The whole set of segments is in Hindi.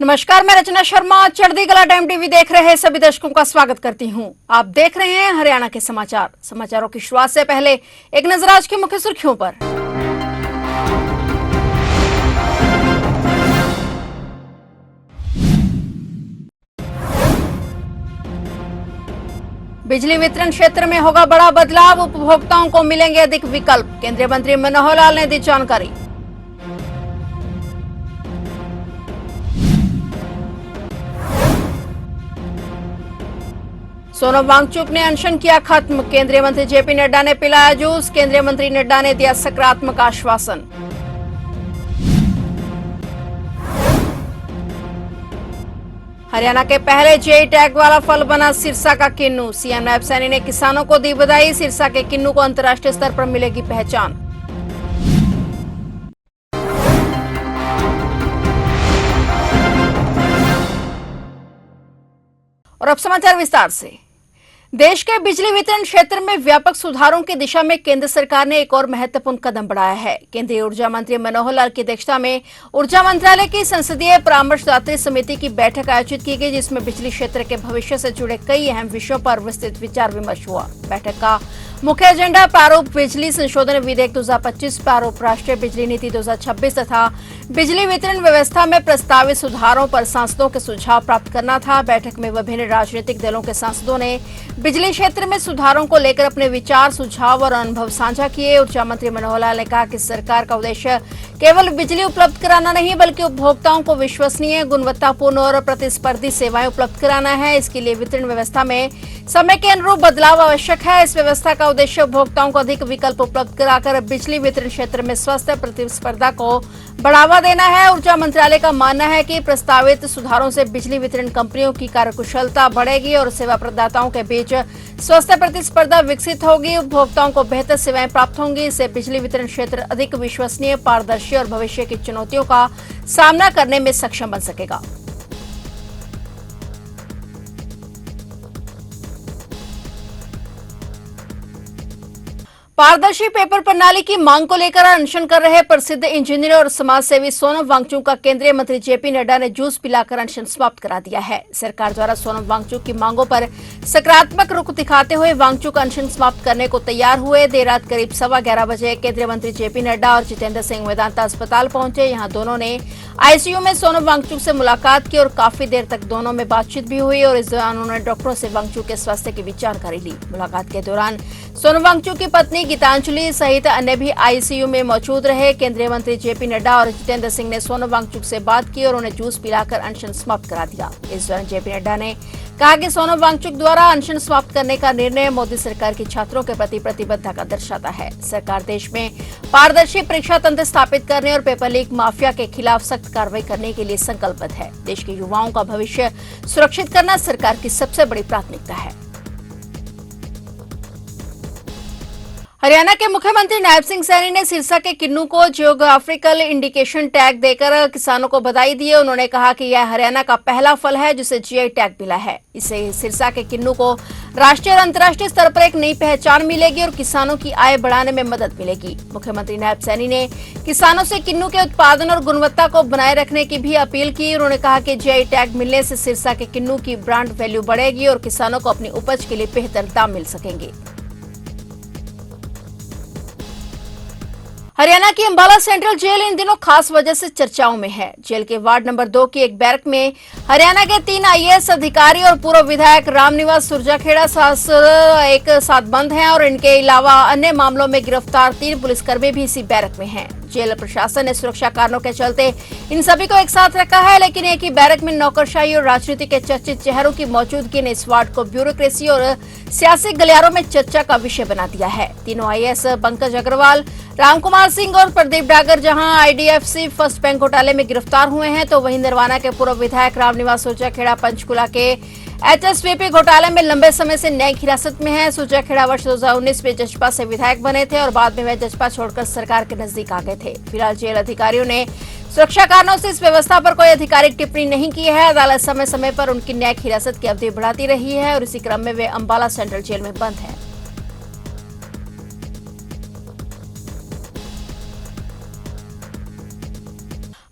नमस्कार, मैं रचना शर्मा चढ़ती कला टाइम टीवी देख रहे सभी दर्शकों का स्वागत करती हूं। आप देख रहे हैं हरियाणा के समाचार। समाचारों की शुरुआत से पहले एक नजर आज की मुख्य सुर्खियों पर। बिजली वितरण क्षेत्र में होगा बड़ा बदलाव, उपभोक्ताओं को मिलेंगे अधिक विकल्प। केंद्रीय मंत्री मनोहर लाल ने दी जानकारी। सोनम वांगचुक ने अनशन किया खत्म। केंद्रीय मंत्री जेपी नड्डा ने पिलाया जूस। केंद्रीय मंत्री नड्डा ने दिया सकारात्मक आश्वासन। हरियाणा के पहले जेई टैग वाला फल बना सिरसा का किन्नू। सीएम नायब सैनी ने किसानों को दी बधाई। सिरसा के किन्नू को अंतर्राष्ट्रीय स्तर पर मिलेगी पहचान। और अब समाचार विस्तार से। देश के बिजली वितरण क्षेत्र में व्यापक सुधारों की दिशा में केंद्र सरकार ने एक और महत्वपूर्ण कदम बढ़ाया है। केंद्रीय ऊर्जा मंत्री मनोहर लाल की अध्यक्षता में ऊर्जा मंत्रालय की संसदीय परामर्शदात्री समिति की बैठक आयोजित की गई, जिसमें बिजली क्षेत्र के भविष्य से जुड़े कई अहम विषयों पर विस्तृत विचार विमर्श हुआ। बैठक का मुख्य एजेंडा प्रारूप बिजली संशोधन विधेयक 2025, प्रारूप राष्ट्रीय बिजली नीति 2026 तथा बिजली वितरण व्यवस्था में प्रस्तावित सुधारों पर सांसदों के सुझाव प्राप्त करना था। बैठक में विभिन्न राजनीतिक दलों के सांसदों ने बिजली क्षेत्र में सुधारों को लेकर अपने विचार, सुझाव और अनुभव साझा किए। ऊर्जा मंत्री मनोहर लाल ने कहा कि सरकार का उद्देश्य केवल बिजली उपलब्ध कराना नहीं, बल्कि उपभोक्ताओं को विश्वसनीय, गुणवत्तापूर्ण और प्रतिस्पर्धी सेवाएं उपलब्ध कराना है। इसके लिए वितरण व्यवस्था में समय के अनुरूप बदलाव आवश्यक है। इस व्यवस्था का उद्देश्य उपभोक्ताओं को अधिक विकल्प उपलब्ध कराकर बिजली वितरण क्षेत्र में स्वस्थ प्रतिस्पर्धा को बढ़ावा देना है। ऊर्जा मंत्रालय का मानना है कि प्रस्तावित सुधारों से बिजली वितरण कंपनियों की कार्यकुशलता बढ़ेगी और सेवा प्रदाताओं के बीच स्वस्थ प्रतिस्पर्धा विकसित होगी। उपभोक्ताओं को बेहतर सेवाएं प्राप्त होंगी। इससे बिजली वितरण क्षेत्र अधिक विश्वसनीय, पारदर्शी और भविष्य की चुनौतियों का सामना करने में सक्षम बन सकेगा। पारदर्शी पेपर प्रणाली की मांग को लेकर अनशन कर रहे प्रसिद्ध इंजीनियर और समाजसेवी सोनम वांगचुक का केंद्रीय मंत्री जेपी नड्डा ने जूस पिलाकर अनशन समाप्त करा दिया है। सरकार द्वारा सोनम वांगचुक की मांगों पर सकारात्मक रुख दिखाते हुए वांगचुक अनशन समाप्त करने को तैयार हुए। देर रात करीब 11:15 बजे केंद्रीय मंत्री जेपी नड्डा और जितेंद्र सिंह वेदांता अस्पताल पहुंचे। यहां दोनों ने आईसीयू में सोनम वांगचुक से मुलाकात की और काफी देर तक दोनों में बातचीत भी हुई और इस दौरान उन्होंने डॉक्टरों से वांगचुक के स्वास्थ्य की भी जानकारी ली। मुलाकात के दौरान सोनम वांगचुक की पत्नी गीतांजलि सहित अन्य भी आईसीयू में मौजूद रहे। केंद्रीय मंत्री जेपी नड्डा और जितेंद्र सिंह ने सोनम वांगचुक से बात की और उन्हें जूस पिलाकर अनशन समाप्त करा दिया। इस दौरान जेपी नड्डा ने कहा कि सोनम वांगचुक द्वारा अनशन समाप्त करने का निर्णय मोदी सरकार की छात्रों के प्रति प्रतिबद्धता दर्शाता है। सरकार देश में पारदर्शी परीक्षा तंत्र स्थापित करने और पेपर लीक माफिया के खिलाफ सख्त कार्रवाई करने के लिए संकल्पबद्ध है। देश के युवाओं का भविष्य सुरक्षित करना सरकार की सबसे बड़ी प्राथमिकता है। हरियाणा के मुख्यमंत्री नायब सिंह सैनी ने सिरसा के किन्नू को जियोग्राफिकल इंडिकेशन टैग देकर किसानों को बधाई दी है। उन्होंने कहा कि यह हरियाणा का पहला फल है जिसे जीआई टैग मिला है। इससे सिरसा के किन्नू को राष्ट्रीय और अंतर्राष्ट्रीय स्तर पर एक नई पहचान मिलेगी और किसानों की आय बढ़ाने में मदद मिलेगी। मुख्यमंत्री नायब सैनी ने किसानों से किन्नू के उत्पादन और गुणवत्ता को बनाए रखने की भी अपील की। उन्होंने कहा कि जीआई टैग मिलने से सिरसा के किन्नू की ब्रांड वैल्यू बढ़ेगी और किसानों को अपनी उपज के लिए बेहतर दाम मिल सकेंगे। हरियाणा की अंबाला सेंट्रल जेल इन दिनों खास वजह से चर्चाओं में है। जेल के वार्ड नंबर 2 की एक बैरक में हरियाणा के 3 आईएएस अधिकारी और पूर्व विधायक रामनिवास सुरजाखेड़ा एक साथ बंद हैं और इनके अलावा अन्य मामलों में गिरफ्तार 3 पुलिसकर्मी भी इसी बैरक में हैं। जेल प्रशासन ने सुरक्षा कारणों के चलते इन सभी को एक साथ रखा है, लेकिन एक ही बैरक में नौकरशाही और राजनीति के चर्चित चेहरों की मौजूदगी ने इस वार्ड को ब्यूरोक्रेसी और सियासी गलियारों में चर्चा का विषय बना दिया है। तीनों आईएएस पंकज अग्रवाल, रामकुमार सिंह और प्रदीप डागर जहां आईडीएफसी फर्स्ट बैंक घोटाले में गिरफ्तार हुए हैं, तो वहीं नरवाना के पूर्व विधायक रामनिवास सुरजाखेड़ा पंचकुला के एचएसवीपी घोटाले में लंबे समय से न्यायिक हिरासत में है। सुरजाखेड़ा वर्ष 2019 में जजपा से विधायक बने थे और बाद में वे जजपा छोड़कर सरकार के नजदीक आ गए थे। फिलहाल जेल अधिकारियों ने सुरक्षा कारणों से इस व्यवस्था पर कोई आधिकारिक टिप्पणी नहीं की है। अदालत समय समय पर उनकी न्यायिक हिरासत की अवधि बढ़ाती रही है और इसी क्रम में वे अंबाला सेंट्रल जेल में बंद हैं।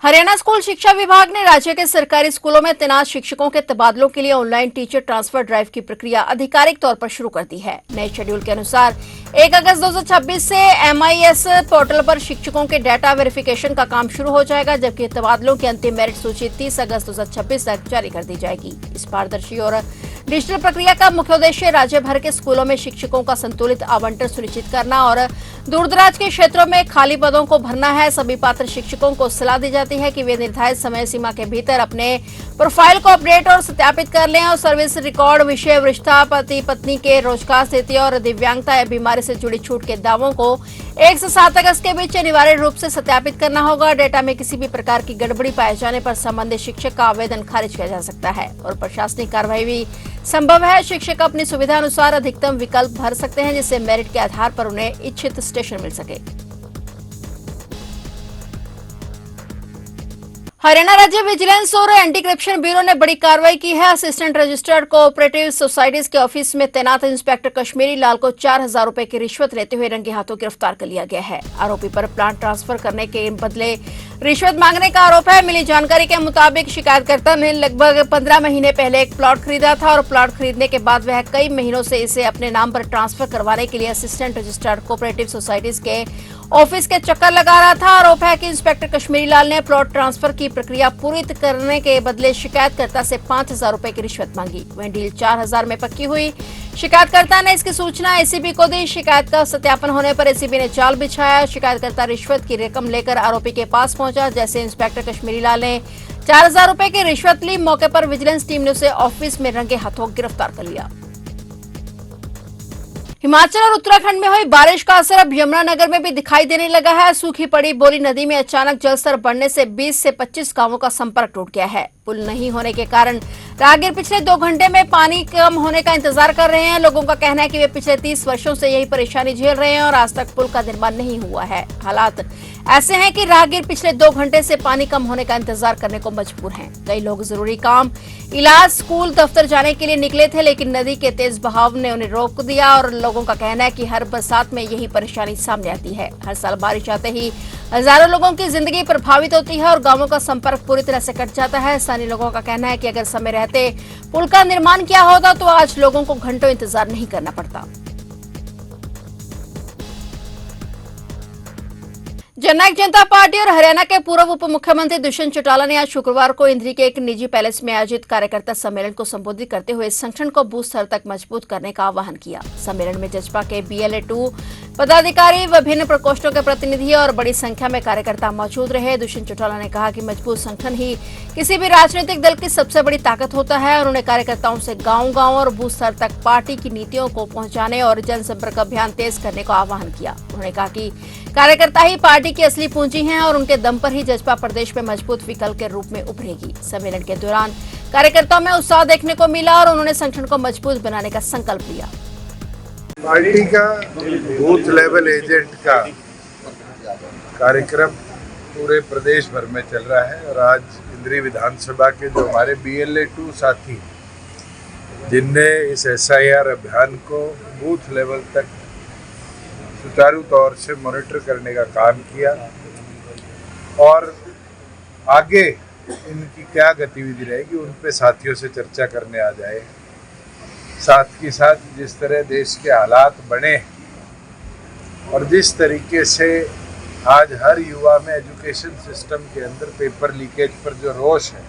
हरियाणा स्कूल शिक्षा विभाग ने राज्य के सरकारी स्कूलों में तैनात शिक्षकों के तबादलों के लिए ऑनलाइन टीचर ट्रांसफर ड्राइव की प्रक्रिया आधिकारिक तौर पर शुरू कर दी है। नए शेड्यूल के अनुसार 1 अगस्त 2026 से MIS पोर्टल पर शिक्षकों के डाटा वेरिफिकेशन का काम शुरू हो जाएगा, जबकि तबादलों की अंतिम मेरिट सूची 30 अगस्त 2026 तक जारी कर दी जाएगी। इस पारदर्शी और डिजिटल प्रक्रिया का मुख्य उद्देश्य राज्य भर के स्कूलों में शिक्षकों का संतुलित आवंटन सुनिश्चित करना और दूरदराज के क्षेत्रों में खाली पदों को भरना है। सभी पात्र शिक्षकों को सलाह दी जाती है कि वे निर्धारित समय सीमा के भीतर अपने प्रोफाइल को अपडेट और सत्यापित कर लें और सर्विस रिकॉर्ड, विषय वरिष्ठता, पति पत्नी के रोजगार स्थिति और दिव्यांगता या बीमारी से जुड़ी छूट के दावों को 1 से 7 अगस्त के बीच अनिवार्य रूप से सत्यापित करना होगा। डेटा में किसी भी प्रकार की गड़बड़ी पाए जाने पर संबंधित शिक्षक का आवेदन खारिज किया जा सकता है और प्रशासनिक कार्रवाई भी संभव है। शिक्षक अपनी सुविधा अनुसार अधिकतम विकल्प भर सकते हैं, जिससे मेरिट के आधार पर उन्हें इच्छित स्टेशन मिल सके। हरियाणा राज्य विजिलेंस और एंटी करप्शन ब्यूरो ने बड़ी कार्रवाई की है। असिस्टेंट रजिस्टर्ड कोऑपरेटिव सोसाइटीज के ऑफिस में तैनात इंस्पेक्टर कश्मीरी लाल को 4,000 रुपए की रिश्वत लेते हुए रंगे हाथों गिरफ्तार कर लिया गया है। आरोपी पर प्लांट ट्रांसफर करने के बदले रिश्वत मांगने का आरोप है। मिली जानकारी के मुताबिक शिकायतकर्ता ने लगभग 15 महीने पहले एक प्लॉट खरीदा था और प्लॉट खरीदने के बाद वह कई महीनों से इसे अपने नाम पर ट्रांसफर करवाने के लिए असिस्टेंट रजिस्टर्ड कोऑपरेटिव सोसाइटीज के ऑफिस के चक्कर लगा रहा था। आरोप है कि इंस्पेक्टर कश्मीरी लाल ने प्लॉट ट्रांसफर की प्रक्रिया पूरी करने के बदले शिकायतकर्ता से 5,000 रुपए की रिश्वत मांगी। वहीं डील 4,000 में पक्की हुई। शिकायतकर्ता ने इसकी सूचना एसीबी को दी। शिकायत का सत्यापन होने पर एसीबी ने जाल बिछाया। शिकायतकर्ता रिश्वत की रकम लेकर आरोपी के पास पहुंचा। जैसे इंस्पेक्टर कश्मीरी लाल ने 4,000 रुपए की रिश्वत ली, मौके पर विजिलेंस टीम ने उसे ऑफिस में रंगे हाथों गिरफ्तार कर लिया। हिमाचल और उत्तराखंड में हुई बारिश का असर अब यमुनानगर में भी दिखाई देने लगा है। सूखी पड़ी बोरी नदी में अचानक जलस्तर बढ़ने से 20 से 25 गांवों का संपर्क टूट गया है। पुल नहीं होने के कारण राहगीर पिछले 2 घंटे में पानी कम होने का इंतजार कर रहे हैं। लोगों का कहना है कि वे पिछले 30 वर्षों से यही परेशानी झेल रहे हैं और आज तक पुल का निर्माण नहीं हुआ है। हालात ऐसे हैं कि राहगीर पिछले 2 घंटे से पानी कम होने का इंतजार करने को मजबूर हैं। कई लोग जरूरी काम, इलाज, स्कूल, दफ्तर जाने के लिए निकले थे, लेकिन नदी के तेज बहाव ने उन्हें रोक दिया और लोगों का कहना है कि हर बरसात में यही परेशानी सामने आती है। हर साल बारिश आते ही हजारों लोगों की जिंदगी प्रभावित होती है और गांवों का संपर्क पूरी तरह से कट जाता है। स्थानीय लोगों का कहना है कि अगर समय रहते पुल का निर्माण किया होता तो आज लोगों को घंटों इंतजार नहीं करना पड़ता। जननायक जनता पार्टी और हरियाणा के पूर्व उप मुख्यमंत्री दुष्यंत चौटाला ने आज शुक्रवार को इंद्री के एक निजी पैलेस में आयोजित कार्यकर्ता सम्मेलन को संबोधित करते हुए संगठन को बूथ स्तर तक मजबूत करने का आह्वान किया। सम्मेलन में जसपा के BLA-2 पदाधिकारी, विभिन्न प्रकोष्ठों के प्रतिनिधि और बड़ी संख्या में कार्यकर्ता मौजूद रहे। दुष्यंत चौटाला ने कहा कि मजबूत संगठन ही किसी भी राजनीतिक दल की सबसे बड़ी ताकत होता है। उन्होंने कार्यकर्ताओं से गांव-गांव और बूथ स्तर तक पार्टी की नीतियों को पहुंचाने और जनसंपर्क अभियान तेज करने का आह्वान किया। उन्होंने कहा कि कार्यकर्ता ही पार्टी की असली पूंजी हैं और उनके दम पर ही जसपा प्रदेश में मजबूत विकल्प के रूप में उभरेगी। सम्मेलन के दौरान कार्यकर्ताओं में उत्साह देखने को मिला और उन्होंने संगठन को मजबूत बनाने का संकल्प लिया। पार्टी का बूथ लेवल एजेंट का कार्यक्रम पूरे प्रदेश भर में चल रहा है और आज इंद्री विधानसभा के जो हमारे BLA-2 साथी जिनने इस SIR अभियान को बूथ लेवल तक सुचारू तौर से मॉनिटर करने का काम किया और आगे इनकी क्या गतिविधि रहेगी उन पे साथियों से चर्चा करने आ जाए। साथ के साथ जिस तरह देश के हालात बने और जिस तरीके से आज हर युवा में एजुकेशन सिस्टम के अंदर पेपर लीकेज पर जो रोष है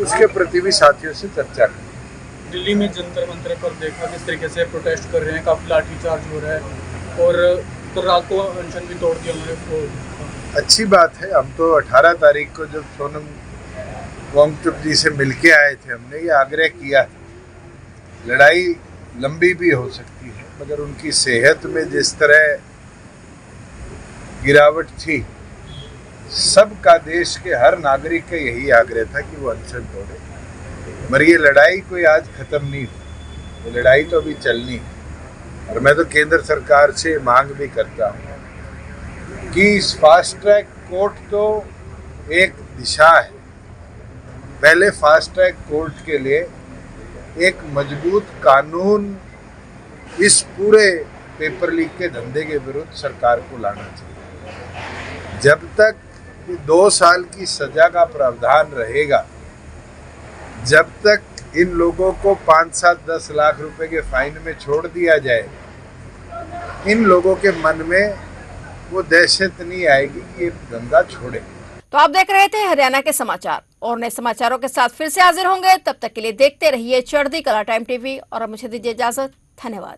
उसके प्रति भी साथियों से चर्चा करें। दिल्ली में जंतर मंतर पर देखा किस तरीके से प्रोटेस्ट कर रहे हैं, काफी लाठीचार्ज हो रहा है और तो रात को अनशन भी तोड़ दिया उन्होंने। अच्छी बात है। हम तो 18 तारीख को जब सोनम वांगचुक जी से मिलके आए थे, हमने ये आग्रह किया था लड़ाई लंबी भी हो सकती है मगर उनकी सेहत में जिस तरह गिरावट थी, सबका देश के हर नागरिक का यही आग्रह था कि वो अनशन तोड़े। मगर ये लड़ाई कोई आज खत्म नहीं हुई, ये लड़ाई तो अभी चलनी है और मैं तो केंद्र सरकार से मांग भी करता हूँ कि इस फास्ट ट्रैक कोर्ट तो एक दिशा है। पहले फास्ट ट्रैक कोर्ट के लिए एक मजबूत कानून इस पूरे पेपर लीक के धंधे के विरुद्ध सरकार को लाना चाहिए। जब तक कि 2 साल की सजा का प्रावधान रहेगा। जब तक इन लोगों को 5, 7, 10 लाख रुपए के फाइन में छोड़ दिया जाए, इन लोगों के मन में वो दहशत नहीं आएगी कि ये गंगा छोड़े। तो आप देख रहे थे हरियाणा के समाचार, और नए समाचारों के साथ फिर से हाजिर होंगे। तब तक के लिए देखते रहिए चढ़ती कला टाइम टीवी, और अब मुझे दीजिए इजाजत। धन्यवाद।